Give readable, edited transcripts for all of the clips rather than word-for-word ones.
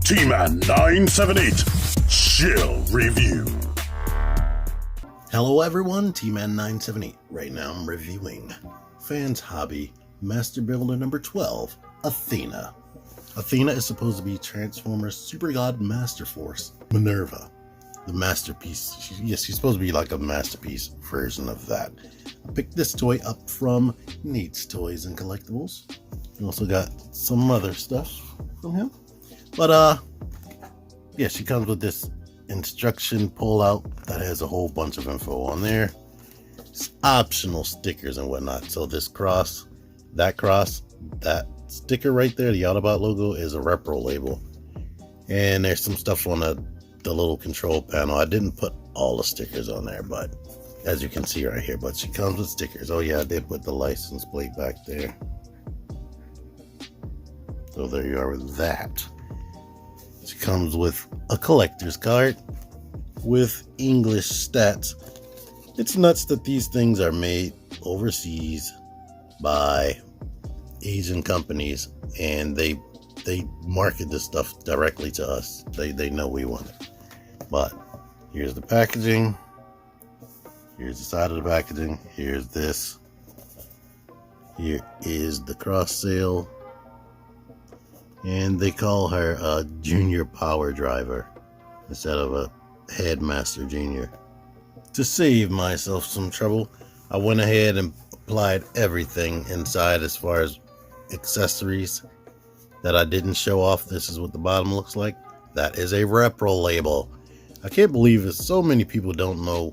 T-Man 978 Chill Review. Hello everyone, T-Man 978. Right now I'm reviewing Fans Hobby Master Builder number 12, Athena. Athena is supposed to be Transformers Super God Masterforce, Minerva. The masterpiece. She's supposed to be like a masterpiece version of that. I picked this toy up from Nate's Toys and Collectibles. You also got some other stuff from him. But yeah, she comes with this instruction pullout that has a whole bunch of info on there. It's optional stickers and whatnot. So this cross, that sticker right there, the Autobot logo, is a repro label. And there's some stuff on the little control panel. I didn't put all the stickers on there, but as you can see right here, but she comes with stickers. Oh yeah, I did put the license plate back there. So there you are with that. She comes with a collector's card with English stats. It's nuts that these things are made overseas by Asian companies and they market this stuff directly to us. They know we want it. But here's the packaging. Here's the side of the packaging. Here's this. Here is the cross sale. And they call her a junior power driver instead of a Headmaster Jr. To save myself some trouble, I went ahead and applied everything inside as far as accessories that I didn't show off. This is what the bottom looks like. That is a repro label. I can't believe it. So many people don't know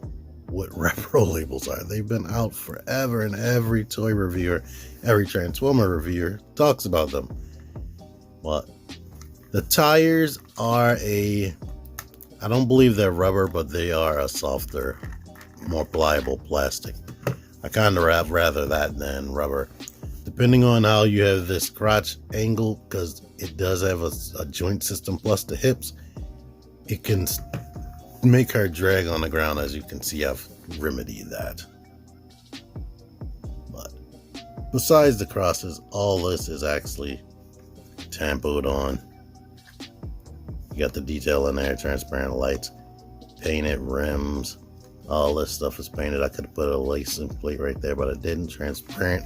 what repro labels are. They've been out forever, and every toy reviewer, every Transformer reviewer talks about them. But the tires are I don't believe they're rubber, but they are a softer, more pliable plastic. I kind of rather that than rubber. Depending on how you have this crotch angle, because it does have a joint system plus the hips, it can make her drag on the ground. As you can see, I've remedied that. But besides the crosses, all this is actually tampoed on. You got the detail in there, transparent lights, painted rims, all this stuff is painted. I could have put a license plate right there, but I didn't. Transparent.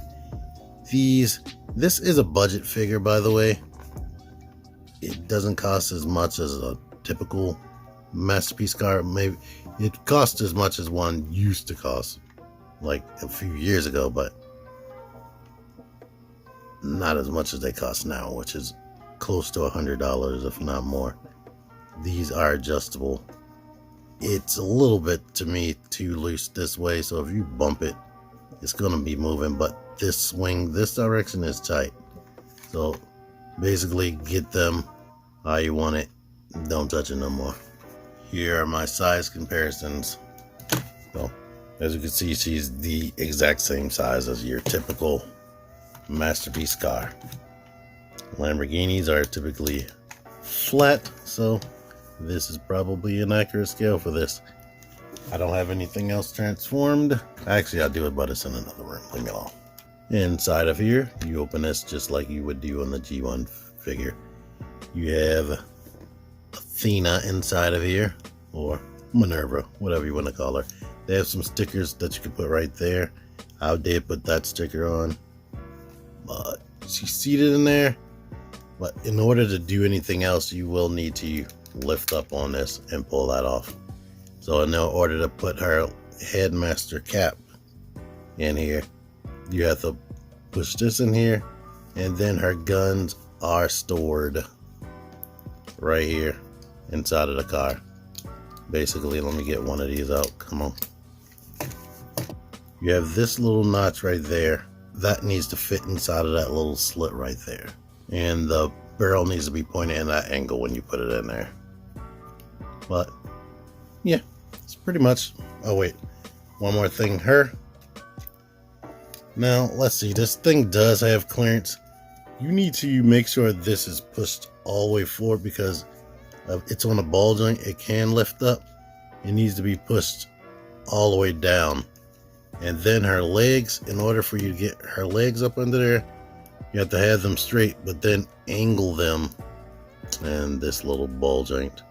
This is a budget figure, by the way. It doesn't cost as much as a typical masterpiece car. Maybe it costs as much as one used to cost like a few years ago, but not as much as they cost now, which is close to $100, if not more. These are adjustable. It's a little bit, to me, too loose this way, so if you bump it, it's going to be moving, but this swing, this direction is tight. So basically get them how you want it. Don't touch it no more. Here are my size comparisons. So as you can see, she's the exact same size as your typical masterpiece car. Lamborghinis are typically flat, so this is probably an accurate scale for this. I don't have anything else transformed. Actually, I do it, but it's in another room. Leave me alone. Inside of here, you open this just like you would do on the G1 figure. You have Athena inside of here, or Minerva, whatever you want to call her. They have some stickers that you can put right there. I did put that sticker on, but she's seated in there. But in order to do anything else, you will need to lift up on this and pull that off. So in order to put her Headmaster cap in here, you have to push this in here, and then her guns are stored right here inside of the car. Basically, let me get one of these out. Come on. You have this little notch right there. That needs to fit inside of that little slit right there. And the barrel needs to be pointed in that angle when you put it in there. But yeah, it's pretty much. Oh wait, one more thing. Now let's see, this thing does have clearance. You need to make sure this is pushed all the way forward, because it's on a ball joint. It can lift up. It needs to be pushed all the way down. And then her legs, in order for you to get her legs up under there, you have to have them straight, but then angle them and this little ball joint.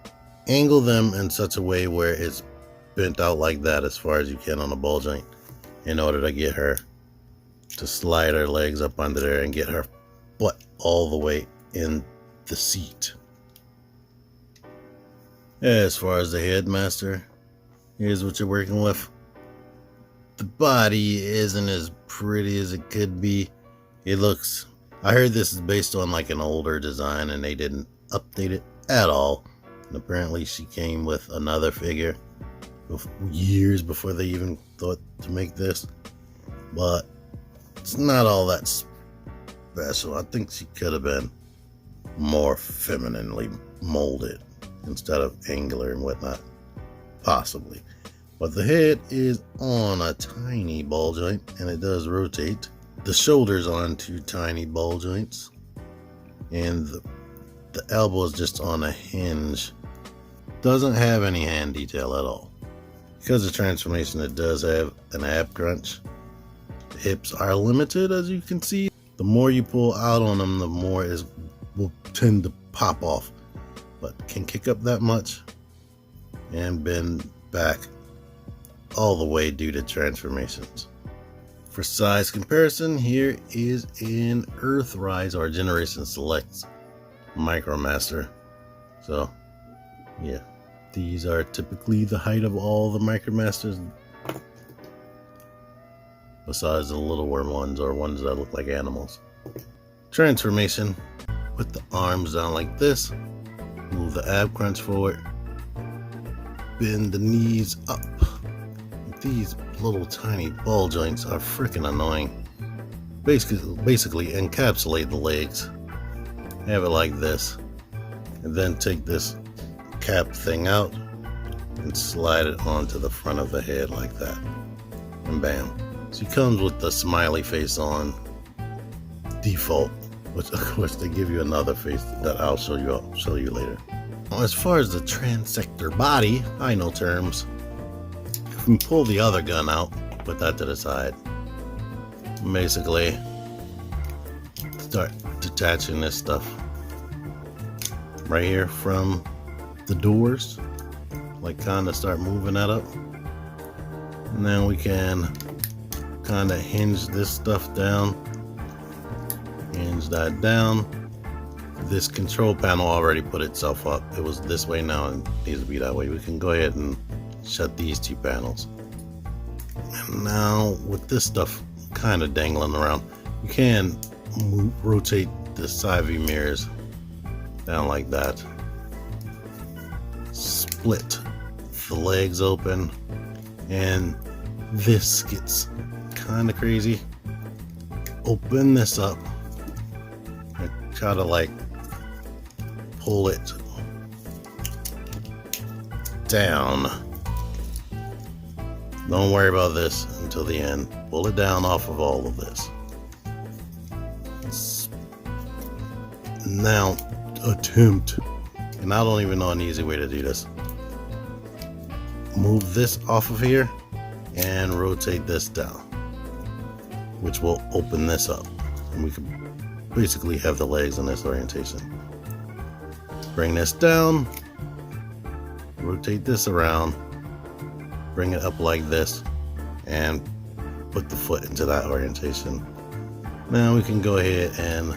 Angle them in such a way where it's bent out like that as far as you can on the ball joint in order to get her to slide her legs up under there and get her butt all the way in the seat. As far as the Headmaster, here's what you're working with. The body isn't as pretty as it could be. It looks, I heard this is based on like an older design and they didn't update it at all. And apparently she came with another figure years before they even thought to make this. But it's not all that special. I think she could have been more femininely molded instead of angular and whatnot. Possibly. But the head is on a tiny ball joint and it does rotate. The shoulders on two tiny ball joints. And the elbow is just on a hinge. Doesn't have any hand detail at all. Because of transformation, it does have an ab crunch. The hips are limited, as you can see. The more you pull out on them, the more it will tend to pop off. But can kick up that much and bend back all the way due to transformations. For size comparison, here is an Earthrise or Generation Select Micromaster. So, yeah, these are typically the height of all the Micromasters, besides the littler ones or ones that look like animals. Transformation, put the arms down like this, move the ab crunch forward, bend the knees up. These little tiny ball joints are freaking annoying. Basically encapsulate the legs. Have it like this. And then take this cap thing out and slide it onto the front of the head like that. And bam. She comes with the smiley face on default, which of course they give you another face that I'll show you later. As far as the transector body, I know terms. If we pull the other gun out, put that to the side. Basically, start detaching this stuff right here from the doors. Like kind of start moving that up. And then we can kind of hinge this stuff down. Hinge that down. This control panel already put itself up. It was this way now and needs to be that way. We can go ahead and shut these two panels. And now with this stuff kind of dangling around, you can rotate the side view mirrors down like that. Split the legs open, and this gets kind of crazy. Open this up and try to like pull it down. Don't worry about this until the end. Pull it down off of all of this. Now attempt, and I don't even know an easy way to do this. Move this off of here and rotate this down, which will open this up, and we can basically have the legs in this orientation. Bring this down, rotate this around, bring it up like this, and put the foot into that orientation. Now we can go ahead and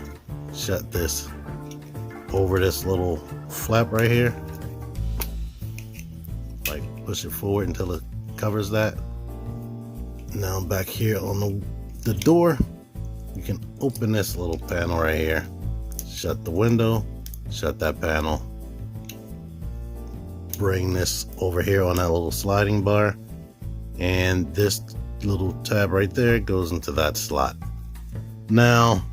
shut this over this little flap right here. Like push it forward until it covers that. Now back here on the door, you can open this little panel right here, shut the window, shut that panel, bring this over here on that little sliding bar, and this little tab right there goes into that slot. Now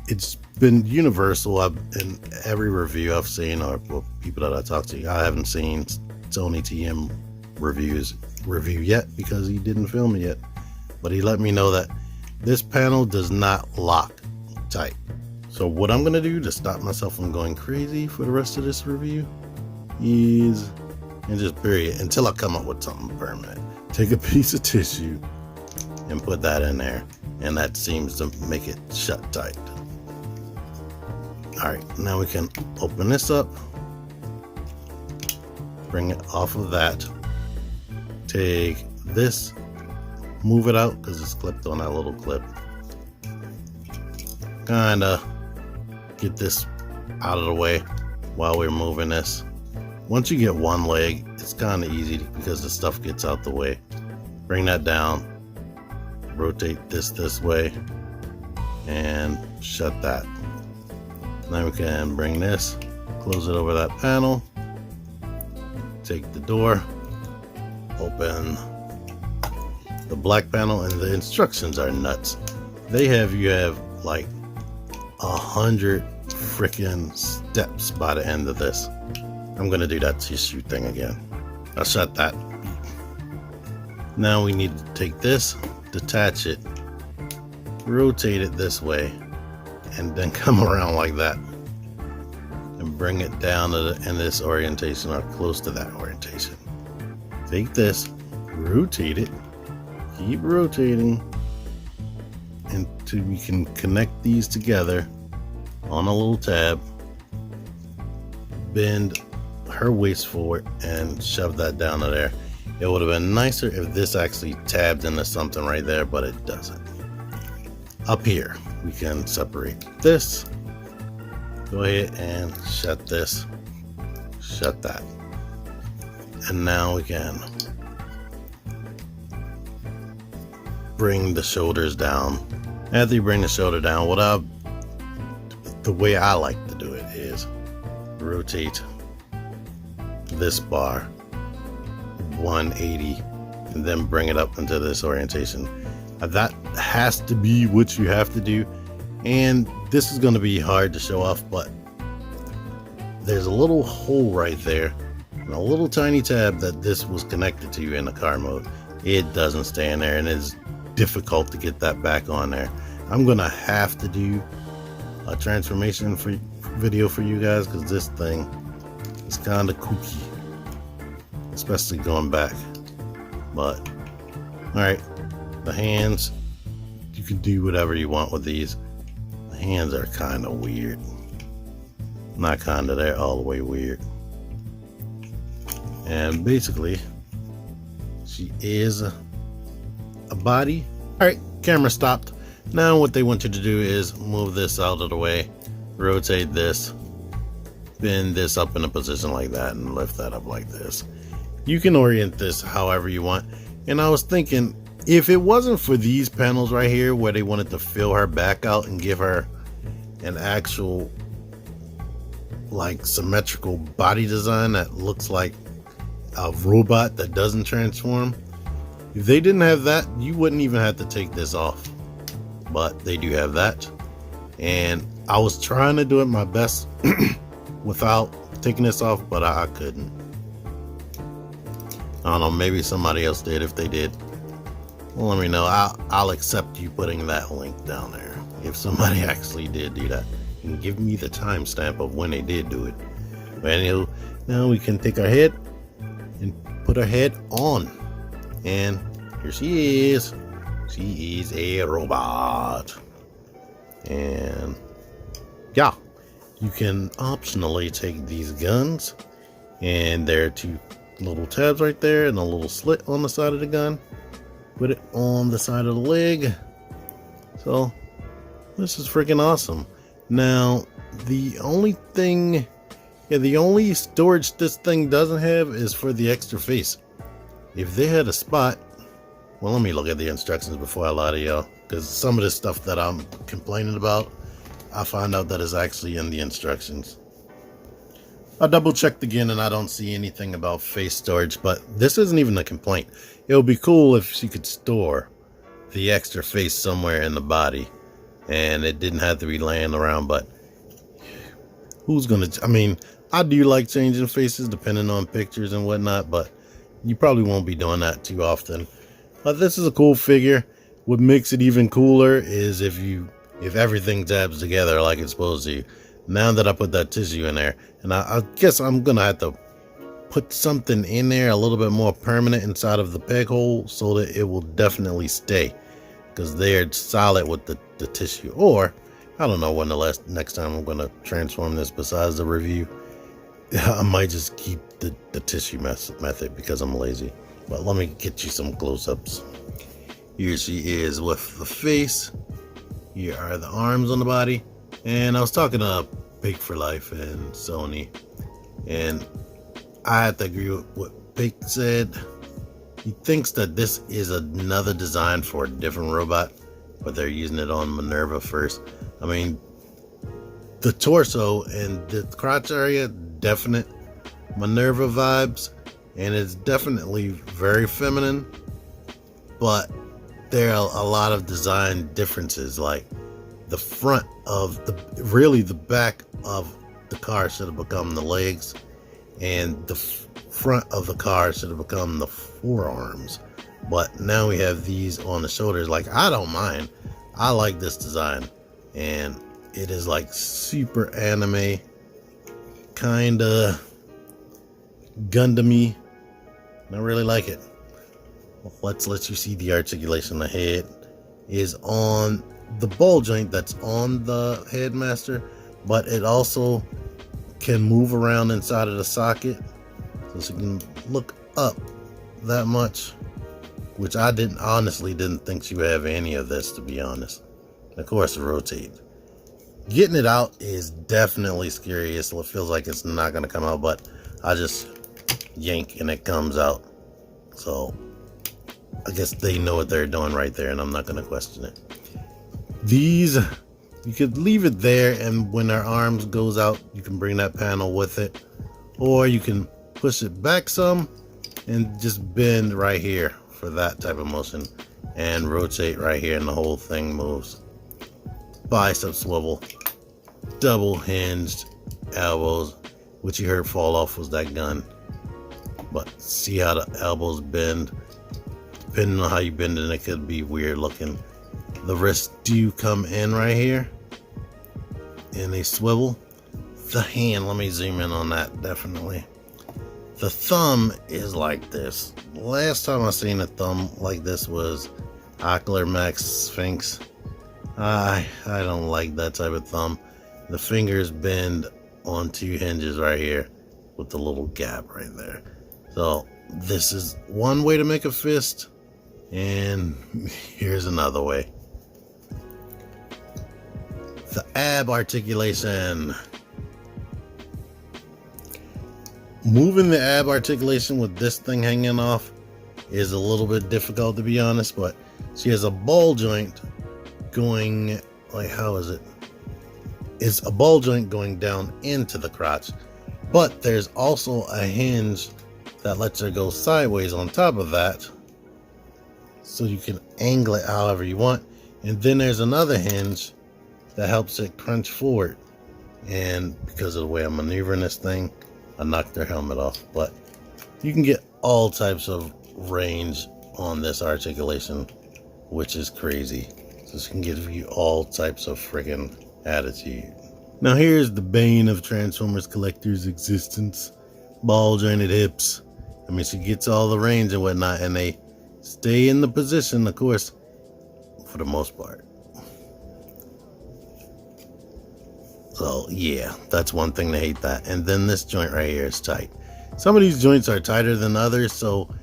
it's been universal. In every review I've seen, or people that I talk to, I haven't seen Tony TM review yet because he didn't film it yet, but he let me know that this panel does not lock tight. So what I'm gonna do to stop myself from going crazy for the rest of this review is, and just bury it until I come up with something permanent. Take a piece of tissue and put that in there, and that seems to make it shut tight. All right, now we can open this up, bring it off of that, take this, move it out because it's clipped on that little clip. Kind of get this out of the way while we're moving this. Once you get one leg, it's kind of easy because the stuff gets out the way. Bring that down, rotate this way, and shut that. Now we can bring this, close it over that panel, take the door, open the black panel, and the instructions are nuts. You have like 100 freaking steps by the end of this. I'm gonna do that tissue thing again. I'll shut that. Now we need to take this, detach it, rotate it this way, and then come around like that and bring it down to in this orientation or close to that orientation. Take this, rotate it, keep rotating until we can connect these together on a little tab, bend her waist forward and shove that down to there. It would have been nicer if this actually tabbed into something right there, but it doesn't. Up here, we can separate this. Go ahead and shut this, shut that. And now we can bring the shoulders down. After you bring the shoulder down, the way I like to do it is rotate this bar 180 and then bring it up into this orientation. That has to be what you have to do, and this is going to be hard to show off, but there's a little hole right there and a little tiny tab that this was connected to in the car mode. It doesn't stay in there and it's difficult to get that back on there. I'm gonna have to do a transformation video for you guys because this thing is kind of kooky, especially going back. But all right, the hands, you can do whatever you want with these. The hands are kind of weird. Not kind of, they're all the way weird. And basically, she is a body. All right, camera stopped. Now what they want you to do is move this out of the way, rotate this, bend this up in a position like that, and lift that up like this. You can orient this however you want. And I was thinking, if it wasn't for these panels right here where they wanted to fill her back out and give her an actual like symmetrical body design that looks like a robot that doesn't transform, if they didn't have that, you wouldn't even have to take this off. But they do have that, and I was trying to do it my best without taking this off, but I couldn't. I don't know, maybe somebody else did. If they did, well, let me know. I'll accept you putting that link down there if somebody actually did do that, and give me the timestamp of when they did do it. But anyway, now we can take our head and put her head on, and here she is. She is a robot. And yeah, you can optionally take these guns, and there are two little tabs right there and a little slit on the side of the gun. Put it on the side of the leg. So this is freaking awesome. Now the only storage this thing doesn't have is for the extra face. If they had a spot, well, let me look at the instructions before I lie to y'all, because some of this stuff that I'm complaining about, I find out that is actually in the instructions. I double checked again and I don't see anything about face storage, but this isn't even a complaint. It would be cool if she could store the extra face somewhere in the body and it didn't have to be laying around. But who's gonna, I mean, I do like changing faces depending on pictures and whatnot, but you probably won't be doing that too often. But this is a cool figure. What makes it even cooler is if everything tabs together like it's supposed to. Now that I put that tissue in there, and I guess I'm gonna have to put something in there a little bit more permanent inside of the peg hole so that it will definitely stay, because they're solid with the tissue. Or I don't know when next time I'm going to transform this besides the review. I might just keep the tissue method because I'm lazy. But let me get you some close-ups. Here she is with the face. Here are the arms on the body. And I was talking to Big for Life and Sony, and I have to agree with what Big said. He thinks that this is another design for a different robot, but they're using it on Minerva first. I mean, the torso and the crotch area, definite Minerva vibes, and it's definitely very feminine, but there are a lot of design differences. Like the front of the back of the car should have become the legs, and the front of the car should have become the forearms, but now we have these on the shoulders. Like, I don't mind. I like this design, and it is like super anime, kinda Gundam-y. I really like it. Let's let you see the articulation. The head is on the ball joint that's on the Headmaster, but it also can move around inside of the socket, so you can look up that much, which I honestly didn't think she would have any of this, to be honest. Of course, rotate. Getting it out is definitely scary. It feels like it's not going to come out, but I just yank and it comes out. So I guess they know what they're doing right there, and I'm not going to question it. These, you could leave it there, and when our arms goes out, you can bring that panel with it, or you can push it back some and just bend right here for that type of motion, and rotate right here, and the whole thing moves. Bicep swivel, double hinged elbows. What you heard fall off was that gun, but see how the elbows bend. Depending on how you bend it, it could be weird looking. The wrists do come in right here, and they swivel. The hand, let me zoom in on that. Definitely the thumb is like this. Last time I seen a thumb like this was Ocular Max Sphinx. I don't like that type of thumb. The fingers bend on two hinges right here with the little gap right there. So this is one way to make a fist, and here's another way. The ab articulation. Moving the ab articulation with this thing hanging off is a little bit difficult, to be honest, but she has a ball joint going, like, how is it? It's a ball joint going down into the crotch, but there's also a hinge that lets her go sideways on top of that, so you can angle it however you want. And then there's another hinge that helps it crunch forward, and because of the way I'm maneuvering this thing, I knocked their helmet off. But you can get all types of range on this articulation, which is crazy. So this can give you all types of freaking attitude. Now here's the bane of Transformers collectors' existence: ball jointed hips. I mean, she gets all the range and whatnot, and they stay in the position, of course, for the most part. So yeah, that's one thing to hate that. And then this joint right here is tight. Some of these joints are tighter than others, so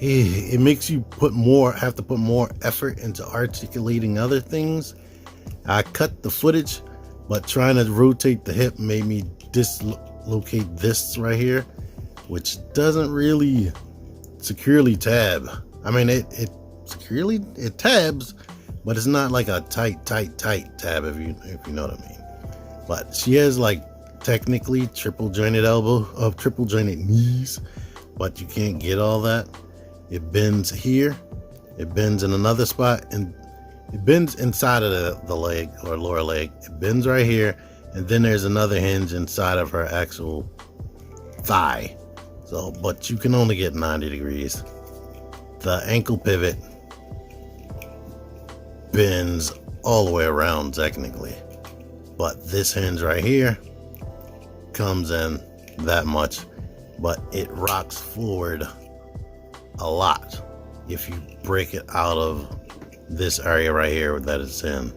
it makes you have to put more effort into articulating other things. I cut the footage, but trying to rotate the hip made me dislocate this right here, which doesn't really securely tab. I mean, it tabs, but it's not like a tight tab, if you know what I mean. But she has, like, technically triple jointed knees, but you can't get all that. It bends here, it bends in another spot, and it bends inside of the leg or lower leg. It bends right here, and then there's another hinge inside of her actual thigh. So, but you can only get 90 degrees. The ankle pivot bends all the way around technically, but this hinge right here comes in that much, but it rocks forward a lot if you break it out of this area right here that it's in.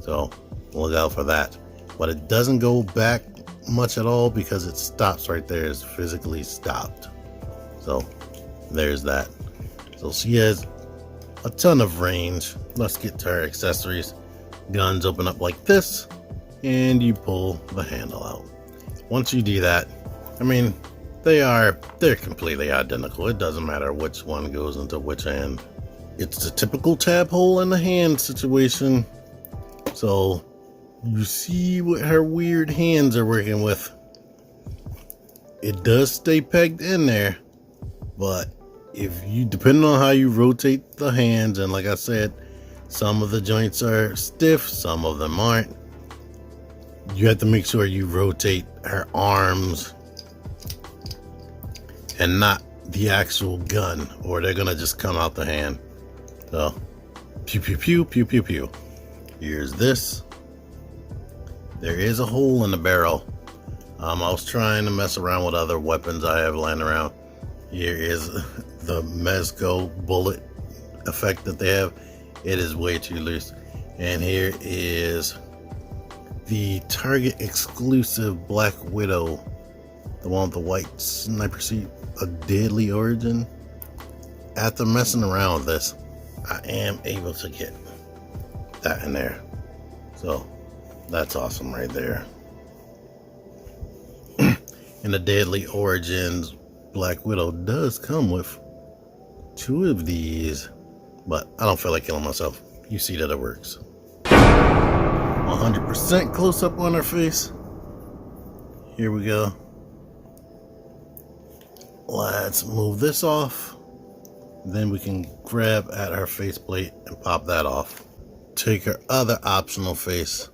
So look out for that. But it doesn't go back much at all because it stops right there. It's physically stopped. So there's that. So she has a ton of range. Let's get to her accessories. Guns open up like this, and you pull the handle out. Once you do that, I mean, they're completely identical. It doesn't matter which one goes into which hand. It's the typical tab hole in the hand situation. So you see what her weird hands are working with. It does stay pegged in there, but if you, depending on how you rotate the hands, and like I said, some of the joints are stiff, some of them aren't. You have to make sure you rotate her arms and not the actual gun, or they're gonna just come out the hand. So, pew pew pew pew pew pew. Here's this. There is a hole in the barrel. I was trying to mess around with other weapons I have lying around. Here is the Mezco bullet effect that they have. It is way too loose. And here is the Target exclusive Black Widow, the one with the white sniper seat, a deadly origin. After messing around with this, I am able to get that in there. So that's awesome right there. And the Deadly Origins Black Widow does come with 2 of these, but I don't feel like killing myself. You see that it works. 100% close up on her face. Here we go. Let's move this off. Then we can grab at her faceplate and pop that off. Take her other optional face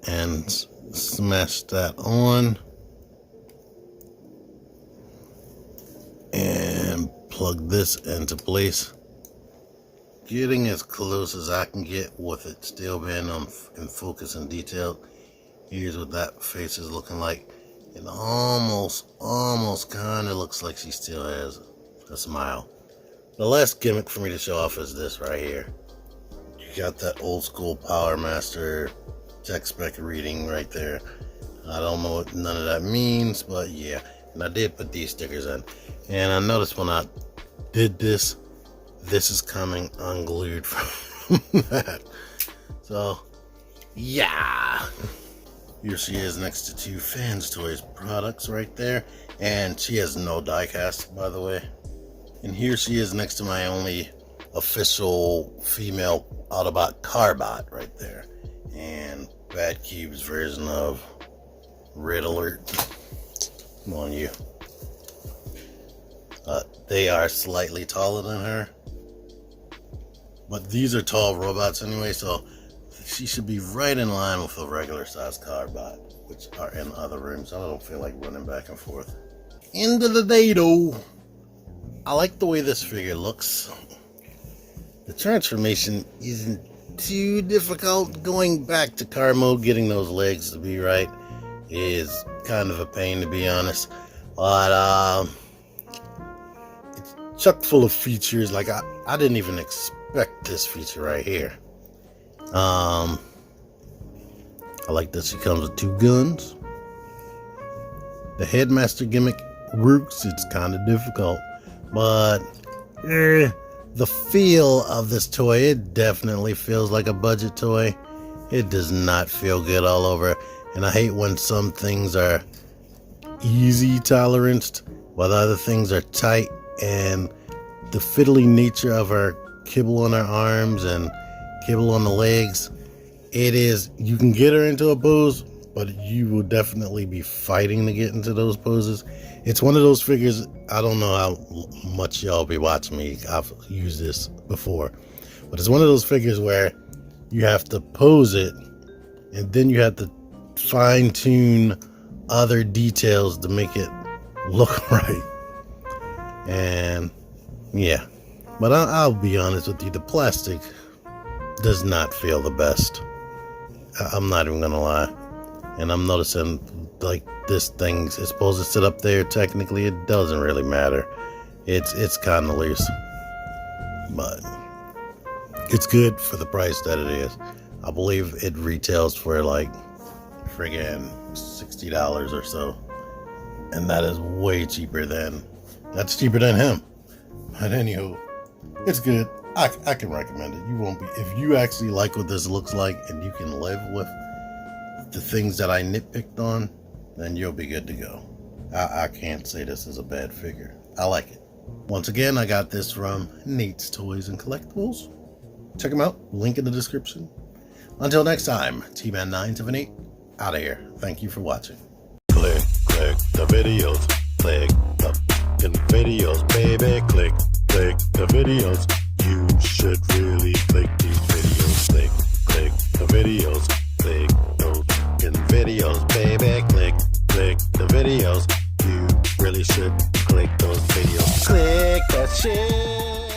and smash that on. And plug this into place. Getting as close as I can get with it still being in focus and detailed. Here's what that face is looking like. It almost kind of looks like she still has a smile. The last gimmick for me to show off is this right here. You got that old school Power Master tech spec reading right there. I don't know what none of that means, but yeah. And I did put these stickers in. And I noticed when I did this, this is coming unglued from that. So, yeah. Here she is next to 2 Fans Toys products right there. And she has no die cast, by the way. And here she is next to my only official female Autobot Carbot right there. And Bad Cube's version of Red Alert. Come on, you. They are slightly taller than her. But these are tall robots anyway, so she should be right in line with a regular sized Carbot, which are in other rooms. I don't feel like running back and forth. End of the day though, I like the way this figure looks. The transformation isn't too difficult. Going back to car mode, getting those legs to be right is kind of a pain, to be honest. But it's chock full of features. Like I didn't even expect this feature right here. I like that she comes with 2 guns. The Headmaster gimmick works. It's kind of difficult, but the feel of this toy, it definitely feels like a budget toy. It does not feel good all over. And I hate when some things are easy toleranced while other things are tight, and the fiddly nature of her kibble on her arms and kibble on the legs, it is, you can get her into a pose, but you will definitely be fighting to get into those poses. It's one of those figures, I don't know how much y'all be watching me, I've used this before, but it's one of those figures where you have to pose it and then you have to fine-tune other details to make it look right. And yeah, but I'll be honest with you, the plastic does not feel the best. I'm not even gonna lie. And I'm noticing, like, this thing is supposed to sit up there. Technically it doesn't really matter. It's kind of loose, but it's good for the price that it is. I believe it retails for like friggin' $60 or so. And that is way cheaper than, that's cheaper than him. But anywho, it's good. I can recommend it. You won't be, if you actually like what this looks like and you can live with the things that I nitpicked on, then you'll be good to go. I can't say this is a bad figure. I like it. Once again, I got this from Nate's Toys and Collectibles. Check them out. Link in the description. Until next time, T-Man978 out of here. Thank you for watching. Click the videos. Click the videos, baby. Click the videos. You should really click these videos. Click the videos. Click those videos, baby. Click the videos. You really should click those videos. Click that shit.